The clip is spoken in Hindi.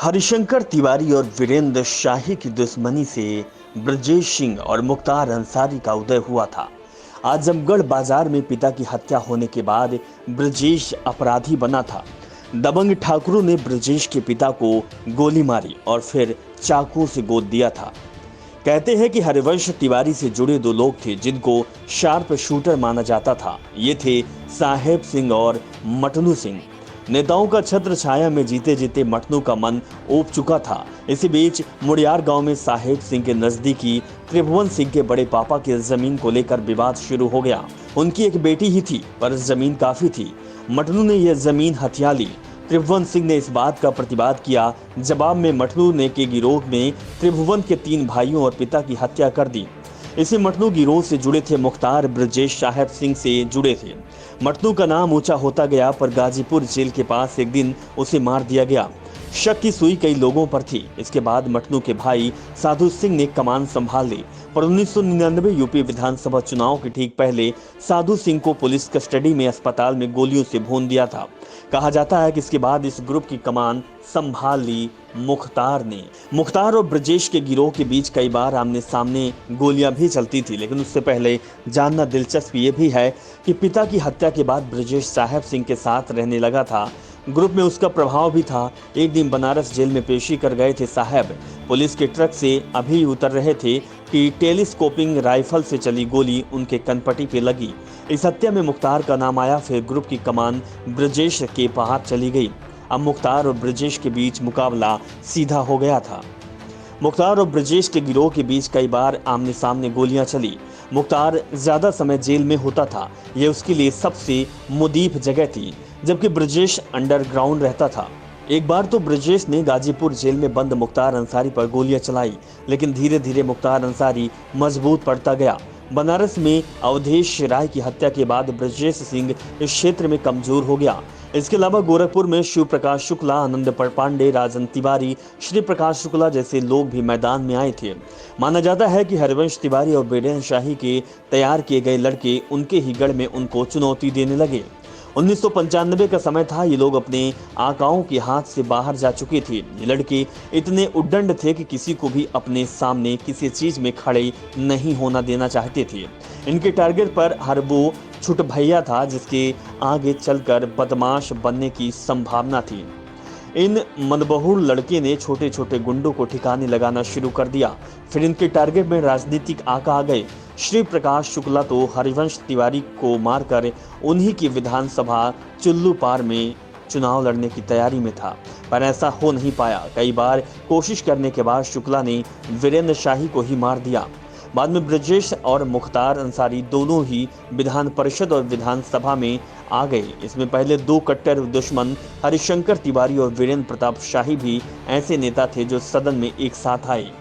हरिशंकर तिवारी और वीरेंद्र शाही की दुश्मनी से ब्रजेश सिंह और मुख्तार अंसारी का उदय हुआ था। आजमगढ़ बाजार में पिता की हत्या होने के बाद ब्रजेश अपराधी बना था। दबंग ठाकुरों ने ब्रजेश के पिता को गोली मारी और फिर चाकू से गोद दिया था। कहते हैं कि हरिवंश तिवारी से जुड़े दो लोग थे जिनको शार्प शूटर माना जाता था। ये थे साहेब सिंह और मटनू सिंह। नेताओं का छत्र छाया में जीते जीते मटनू का मन ऊब चुका था। इसी बीच मुड़ियार गांव में साहेब सिंह के नजदीकी त्रिभुवन सिंह के बड़े पापा की जमीन को लेकर विवाद शुरू हो गया। उनकी एक बेटी ही थी पर जमीन काफी थी। मटनू ने यह जमीन हथिया ली। त्रिभुवन सिंह ने इस बात का प्रतिवाद किया। जवाब में मटनू ने के गिरोह में त्रिभुवन के 3 भाइयों और पिता की हत्या कर दी। इसी मटनू गिरोह से जुड़े थे मुख्तार। ब्रजेश साहेब सिंह से जुड़े थे। मटनू का नाम ऊंचा होता गया पर गाजीपुर जेल के पास एक दिन उसे मार दिया गया। शक की सुई कई लोगों पर थी। इसके बाद मटनू के भाई साधु सिंह ने कमान संभाल ली। पर 1999 यूपी विधानसभा चुनाव के ठीक पहले साधु सिंह को पुलिस कस्टडी में अस्पताल में गोलियों से भून दिया था। कहा जाता है कि इसके बाद इस ग्रुप की कमान संभाल ली मुख्तार ने। मुख्तार और ब्रजेश के गिरोह के बीच कई बार आमने सामने गोलियां भी चलती थी, लेकिन उससे पहले जानना दिलचस्प ये भी है कि पिता की हत्या के बाद ब्रजेश साहेब सिंह के साथ रहने लगा था। ग्रुप में उसका प्रभाव भी था। एक दिन बनारस जेल में पेशी कर गए थे साहब। पुलिस के ट्रक से अभी उतर रहे थे कि टेलीस्कोपिंग राइफल से चली गोली उनके कनपटी पे लगी। इस हत्या में मुख्तार का नाम आया। फिर ग्रुप की कमान ब्रजेश के हाथ चली गई। अब मुख्तार और ब्रजेश के बीच मुकाबला सीधा हो गया था। मुख्तार और ब्रजेश के गिरोह के बीच कई बार आमने सामने गोलियां चली। मुख्तार ज्यादा समय जेल में होता था। यह उसके लिए सबसे मुदीफ जगह थी, जबकि ब्रजेश अंडरग्राउंड रहता था। एक बार तो ब्रजेश ने गाजीपुर जेल में बंद मुख्तार अंसारी पर गोलियां चलाई, लेकिन धीरे धीरे मुख्तार अंसारी मजबूत पड़ता गया। बनारस में अवधेश राय की हत्या के बाद ब्रजेश सिंह इस क्षेत्र में कमजोर हो गया। इसके अलावा गोरखपुर में शिव प्रकाश शुक्ला, आनंद पांडे, राजन तिवारी, श्री प्रकाश शुक्ला जैसे लोग भी मैदान में आए थे। माना जाता है कि हरिवंश तिवारी और वीरेंद्र शाही के तैयार किए गए लड़के उनके ही गढ़ में उनको चुनौती देने लगे। 1995 का समय था। ये लोग अपने आकाओं के हाथ से बाहर जा चुके थे। ये लड़के इतने उद्दंड थे कि किसी को भी अपने सामने किसी चीज में खड़े नहीं होना देना चाहते थे। इनके टारगेट पर हर वो छुट भैया था जिसके आगे चलकर बदमाश बनने की संभावना थी। इन मनबहुर लड़के ने छोटे छोटे गुंडों को ठिकाने लगाना शुरू कर दिया। फिर इनके टारगेट में राजनीतिक आका आ गए। श्री प्रकाश शुक्ला तो हरिवंश तिवारी को मारकर उन्हीं की विधानसभा चुल्लू पार में चुनाव लड़ने की तैयारी में था, पर ऐसा हो नहीं पाया। कई बार कोशिश करने के बाद शुक्ला ने वीरेंद्र शाही को ही मार दिया। बाद में ब्रजेश और मुख्तार अंसारी दोनों ही विधान परिषद और विधानसभा में आ गए। इसमें पहले 2 कट्टर दुश्मन हरिशंकर तिवारी और वीरेंद्र प्रताप शाही भी ऐसे नेता थे जो सदन में एक साथ आए।